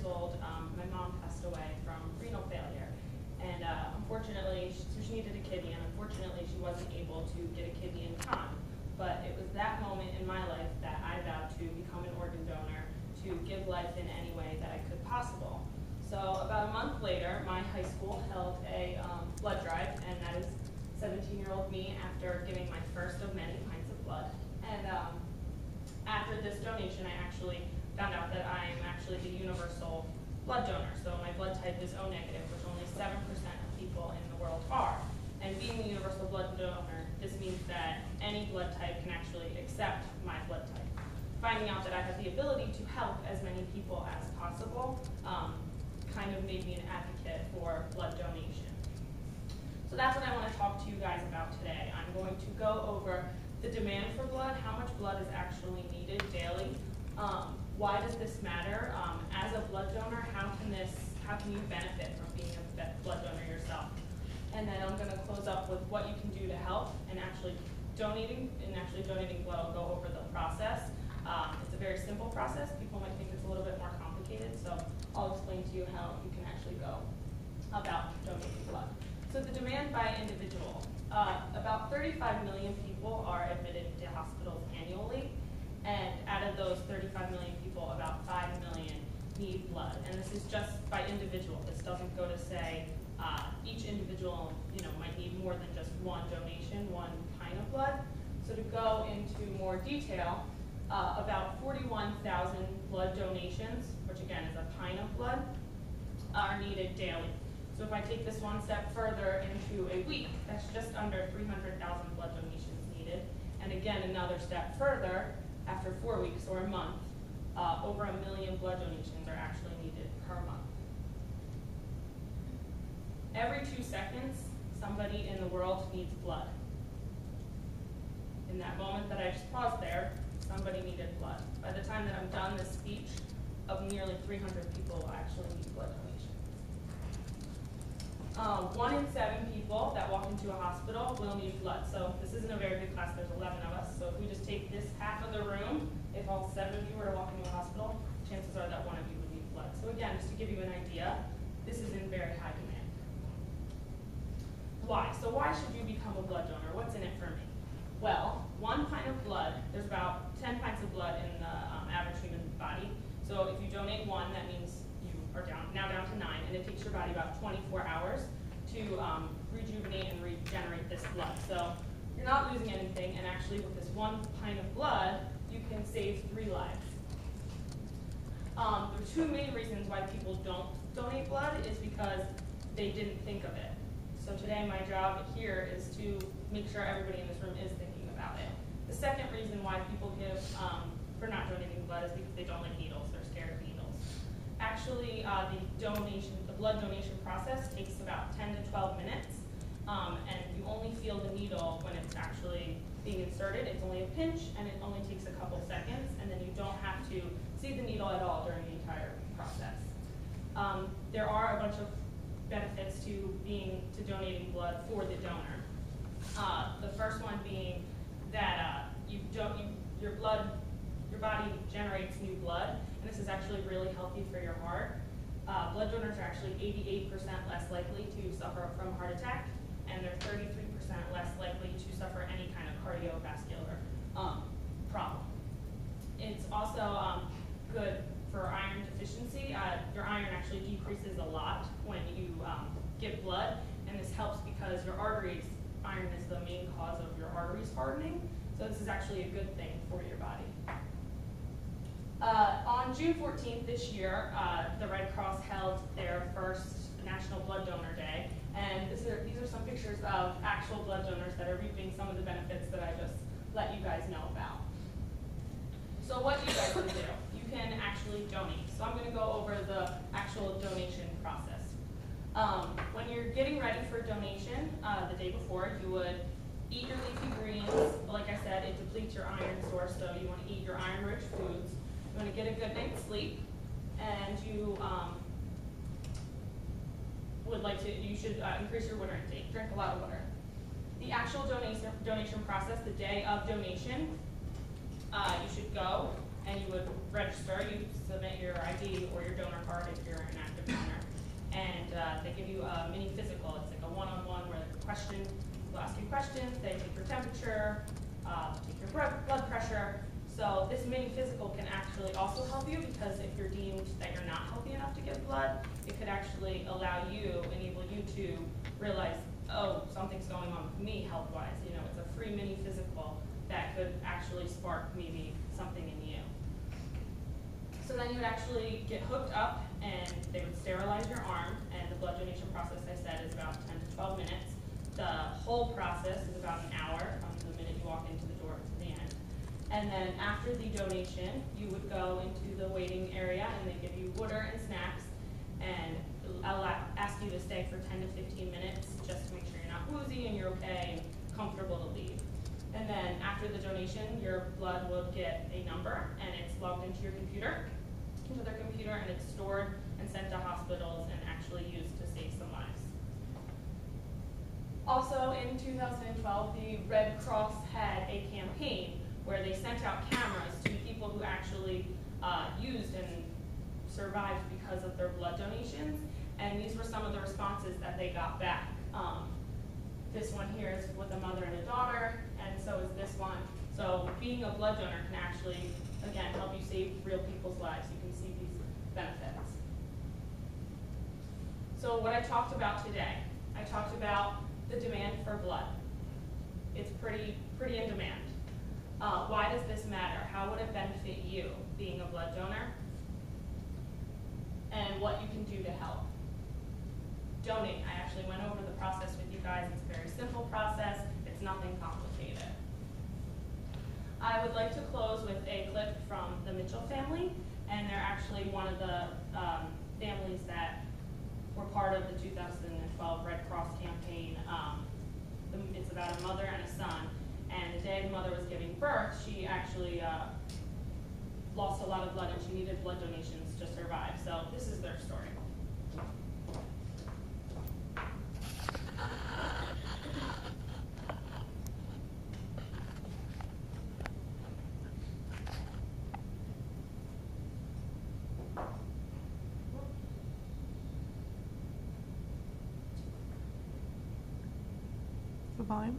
old, my mom passed away from renal failure. And unfortunately, so she needed a kidney, and unfortunately she wasn't able to get a kidney in time. But it was that moment in my life that I vowed to become an organ donor, to give life in any way that I could possible. So about a month later, my high school held a blood drive, and that is 17-year-old me after giving my first of many pints of blood. And after this donation, I actually found out that I am actually the universal blood donor. So my blood type is O negative, which only 7% of people in the world are. And being the universal blood donor, this means that any blood type can actually accept my blood type. Finding out that I have the ability to help as many people as possible kind of made me an advocate for blood donation. So that's what I want to talk to you guys about today. I'm going to go over the demand for blood, how much blood is actually needed daily, why does this matter? As a blood donor, how can you benefit from being a blood donor yourself? And then I'm going to close up with what you can do to help and actually donating blood. I'll go over the process. It's a very simple process. People might think it's a little bit more complicated, so I'll explain to you how you can actually go about donating blood. So the demand by individual. About 35 million people are admitted to hospitals annually, and out of those 35 million people, about 5 million need blood. And this is just by individual. This doesn't go to say each individual might need more than just one donation, one pint of blood. So to go into more detail, about 41,000 blood donations, which again is a pint of blood, are needed daily. So if I take this one step further into a week, that's just under 300,000 blood donations needed. And again, another step further, after 4 weeks or a month, over 1 million blood donations are actually needed per month. Every 2 seconds, somebody in the world needs blood. In that moment that I just paused there, somebody needed blood. By the time that I'm done this speech, of nearly 300 people will actually need blood donation. 1 in 7 people that walk into a hospital will need blood. So this isn't a very big class, there's 11 of us. So if we just take this half of the room, if all 7 of you were to walk into a hospital, chances are that 1 of you would need blood. So again, just to give you an idea, this is in very high demand. Why? So why should you become a blood donor? What's in it for me? Well, 1 pint of blood, there's about 10 pints of blood in the average human body. So if you donate 1, that means you are now down to 9, and it takes your body about 24 hours to rejuvenate and regenerate this blood. So you're not losing anything, and actually with this 1 pint of blood, you can save 3 lives. There are 2 main reasons why people don't donate blood is because they didn't think of it. So today my job here is to make sure everybody in this room is thinking about it. The second reason why people give for not donating blood is because they don't like needles, they're scared of needles. Actually, the blood donation process takes about 10 to 12 minutes, and you only feel the needle when it's actually being inserted. It's only a pinch, and it only takes a couple seconds, and then you don't have to see the needle at all during the entire process. There are a bunch of benefits to donating blood for the donor. The first one being that your body generates new blood, and this is actually really healthy for your heart. Blood donors are actually 88% less likely to suffer from heart attack, and they're 33% less likely to suffer any kind of cardiovascular problem. It's also good for iron deficiency. Your iron actually decreases a lot when you give blood, and this helps because your arteries, iron is the main cause of your arteries hardening, so this is actually a good thing for your body. On June 14th this year, the Red Cross held their first National Blood Donor Day, and these are some pictures of actual blood donors that are reaping some of the benefits that I just let you guys know about. So what you guys can do, you can actually donate. So I'm going to go over the actual donation process. When you're getting ready for donation, the day before, you would eat your leafy greens. Like I said, it depletes your iron source, so you want to eat your iron-rich foods. You want to get a good night's sleep, and you should increase your water intake. Drink a lot of water. The actual donation process, the day of donation, you should go and you would register. You submit your ID or your donor card if you're an active donor, and they give you a mini physical. It's like a one-on-one where they'll ask you questions, they take your temperature, take your blood pressure. So this mini physical can actually also help you, because if you're deemed that you're not healthy enough to give blood, it could actually enable you to realize, oh, something's going on with me health-wise. You know, it's a free mini physical that could actually spark maybe something in you. So then you would actually get hooked up, and they would sterilize your arm, and the blood donation process, I said, is about 10 to 12 minutes. The whole process is about an hour from the minute you walk into the door to the end. And then after the donation, you would go into the waiting area, and they give you water and snacks, and ask you to stay for 10 to 15 minutes just to make sure you're not woozy and you're okay and comfortable to leave. And then after the donation, your blood will get a number, and it's logged into your computer, and it's stored and sent to hospitals and actually used to save some lives. Also in 2012, the Red Cross had a campaign where they sent out cameras to people who actually used and survived because of their blood donations, and these were some of the responses that they got back. This one here is with a mother and a daughter, and so is this one. So being a blood donor can actually, again, help you save real people's lives. You can see these benefits. So what I talked about today, I talked about the demand for blood. It's pretty in demand. Why does this matter? How would it benefit you being a blood donor? And what you can do to help. Donate. I actually went over the process with you guys. It's a very simple process. It's nothing complicated. I would like to close with a clip from the Mitchell family, and they're actually one of the families that were part of the 2012 Red Cross campaign. It's about a mother and a son, and the day the mother was giving birth, she actually lost a lot of blood, and she needed blood donations to survive. So this is their story. The volume?